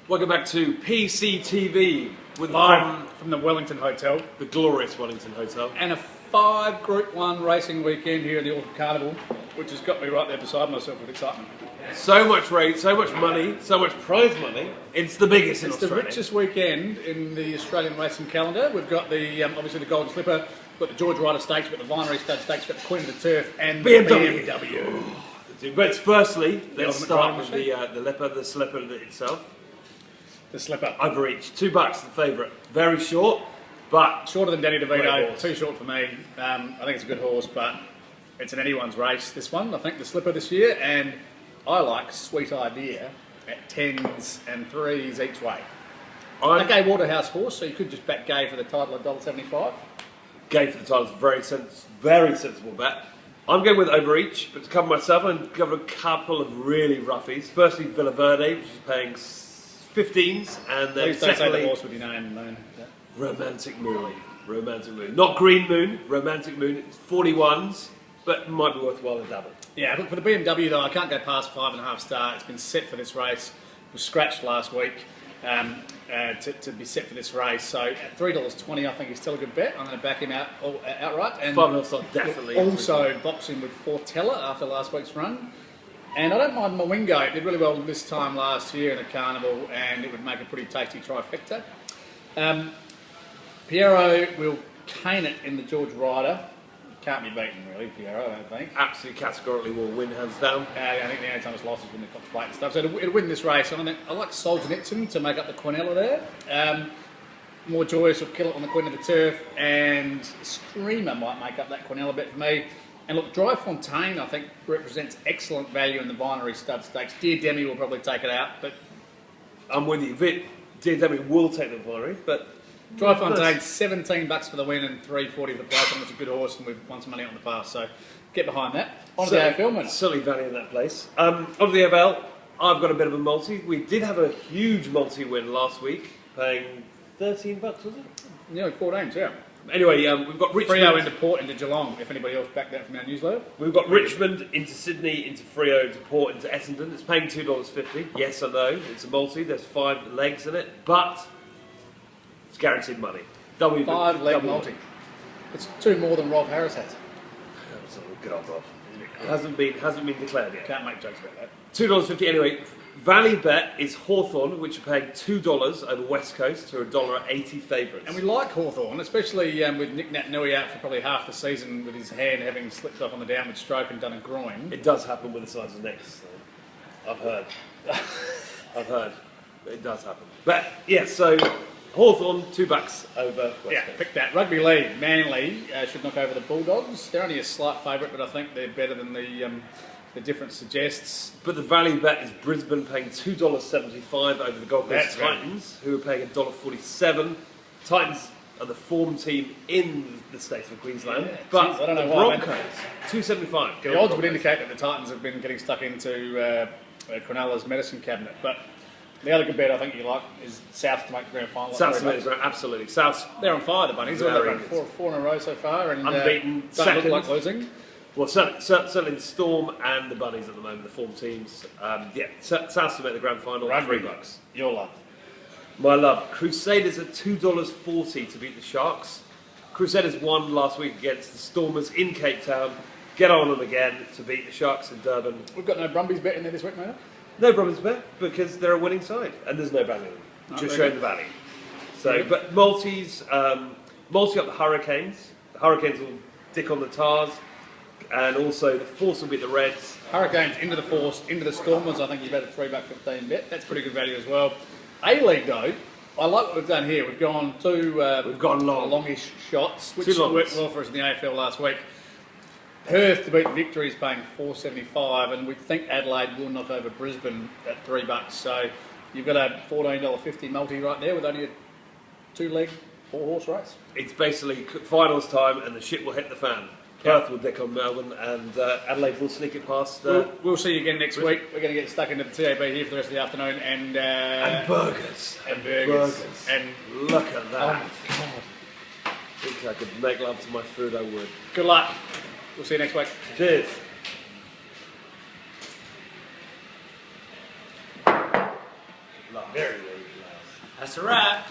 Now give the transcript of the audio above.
Welcome back to PCTV with Live from the Wellington Hotel. the glorious Wellington Hotel. And a 5 Group 1 racing weekend here in the Auckland Carnival, which has got me right there beside myself with excitement. So much rate, so much money, so much prize money. It's the biggest in It's Australia. the richest weekend in the Australian racing calendar. We've got the obviously the Golden Slipper, we've got the George Ryder Stakes, we've got the Vinery Stud Stakes, we've got the Queen of the Turf, and BMW. the BMW. But firstly, let's ultimate start driving with the slipper itself. The Slipper. Overreach, $2, the favourite. Very short, but Shorter than Danny Great DeVito, horse. too short for me. I think it's a good horse, but it's an anyone's race, this one. I think the Slipper this year, and I like Sweet Idea at 10s and 3s each way. A Gay Waterhouse horse, so you could just back Gay for the title at $1.75. Gay for the title is very sensible bet. I'm going with Overreach, but to cover myself, I'm going to cover a couple of really roughies. Firstly, Villa Verde, which is paying 15s, and then Please don't say the secondly, horse with your name, man. Yeah. Romantic Moon. Romantic Moon. Not Green Moon, Romantic Moon. It's 41s, but might be worthwhile a double. Yeah, look, for the BMW though, I can't go past 5.5 star. It's been set for this race. It was scratched last week to be set for this race. So at $3.20, I think he's still a good bet. I'm going to back him outright. And 5.5 star, definitely. Also boxing with Fortella after last week's run. And I don't mind Mwingo. It did really well this time last year in the Carnival, and it would make a pretty tasty trifecta. Piero will cane it in the George Ryder. Can't be beaten, really, Piero, I don't think. Absolutely categorically will win hands down. I think the only time it's lost is when the Cox Plate and stuff. So it'll win this race. I like Solzhenitsyn to make up the Quinella there. More Joyous will kill it on the Queen of the Turf, and Screamer might make up that Quinella bet for me. And look, Dry Fontaine, I think, represents excellent value in the Vinery Stud Stakes. Dear Demi will probably take it out, but I'm with you. Dear Demi will take the Vinery, but Dry Fontaine, $17 for the win and $3.40 for the price. I think it's a good horse, and we've won some money on the past, so get behind that. On to the AFL winner. Certainly value in that place. On to the AFL, I've got a bit of a multi. We did have a huge multi win last week, paying $13, was it? Nearly 14s, yeah. Anyway, we've got Richmond. Freo into Port into Geelong, if anybody else backed that from our newsletter. We've got Richmond into Sydney, into Freo, into Port, into Essendon. It's paying $2.50. Yes, I know, it's a multi. There's 5 legs in it, but it's guaranteed money. 5-leg multi. It's 2 more than Rolf Harris has. Good old Rob. Hasn't been declared yet. Can't make jokes about that. $2.50 anyway. Value bet is Hawthorn, which are paying $2 over West Coast to $1.80 favourites. And we like Hawthorn, especially with Nick Nat Nui out for probably half the season with his hand having slipped off on the downward stroke and done a groin. It does happen with the size of necks. I've heard. I've heard. It does happen. But yeah, so Hawthorn, $2 over West Yeah, Coast. pick that. Rugby league, Manly should knock over the Bulldogs. They're only a slight favourite, but I think they're better than the difference suggests. But the value bet is Brisbane paying $2.75 over the Gold Coast That's right. Titans, who are paying $1.47. Titans are the form team in the state of Queensland, Yeah, but geez, I don't know the why, Broncos, $2.75. The odds would indicate that the Titans have been getting stuck into Cronulla's medicine cabinet, but the other good bet I think you like is South to make the grand final. South America, absolutely. South They're on fire, the Bunnies. They've Very run good. four in a row so far, and Unbeaten, don't second. look like losing. Well, certainly the Storm and the Bunnies at the moment, the form teams. South to make the grand final, Rugby. $3. Your love. My love, Crusaders at $2.40 to beat the Sharks. Crusaders won last week against the Stormers in Cape Town. Get on them again to beat the Sharks in Durban. We've got no Brumbies bet in there this week, mate. No problems bet because they're a winning side and there's no value in them. Oh, Just very showing the value. So, but multi up the Hurricanes. The Hurricanes will dick on the Tars, and also the Force will beat the Reds. Hurricanes into the Force, into the Stormers. I think you've had a $3.15 bet. That's pretty good value as well. A-League though, I like what we've done here. We've gone to We've gone long. longish shots, which Two longs. worked well for us in the AFL last week. Perth to beat Victory is paying $4.75, and we think Adelaide will knock over Brisbane at $3. So you've got a $14.50 multi right there with only a 2-leg, 4-horse race. It's basically finals time and the shit will hit the fan. Perth will dick on Melbourne and Adelaide will sneak it past. We'll see you again next week. We're going to get stuck into the TAB here for the rest of the afternoon, and burgers. And burgers. And look at that. oh my God. I think I could make love to my food, I would. Good luck. We'll see you next week. Cheers. last. Very, very last. That's a wrap.